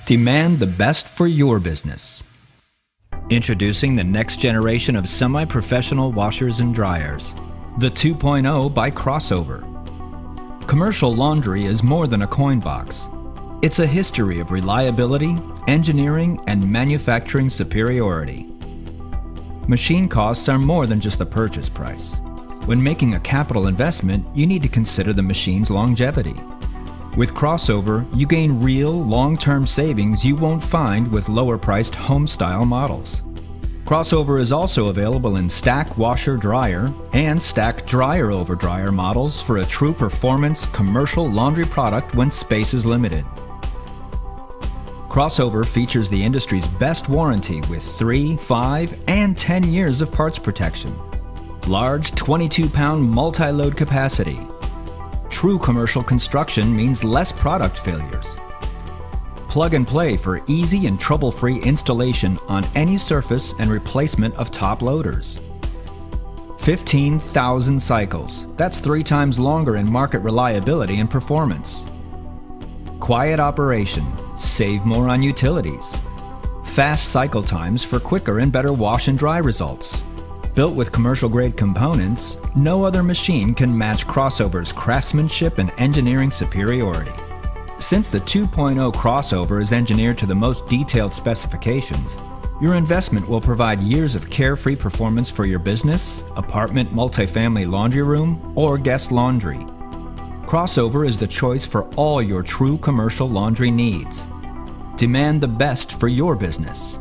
Demand the best for your business. Introducing the next generation of semi-professional washers and dryers. The 2.0 by Crossover. Commercial laundry is more than a coin box. It's a history of reliability, engineering, and manufacturing superiority. Machine costs are more than just the purchase price. When making a capital investment, you need to consider the machine's longevity. With Crossover, you gain real, long-term savings you won't find with lower-priced home-style models. Crossover is also available in stack washer-dryer and stack dryer-over-dryer models for a true performance commercial laundry product when space is limited. Crossover features the industry's best warranty with 3, 5, and 10 years of parts protection. Large 22-pound multi-load capacity. True commercial construction means less product failures. Plug and play for easy and trouble-free installation on any surface and replacement of top loaders. 15,000 cycles. That's 3 times longer in market reliability and performance. Quiet operation. Save more on utilities. Fast cycle times for quicker and better wash and dry results. Built with commercial-grade components, no other machine can match Crossover's craftsmanship and engineering superiority. Since the 2.0 Crossover is engineered to the most detailed specifications, your investment will provide years of carefree performance for your business, apartment, multifamily laundry room, or guest laundry. Crossover is the choice for all your true commercial laundry needs. Demand the best for your business.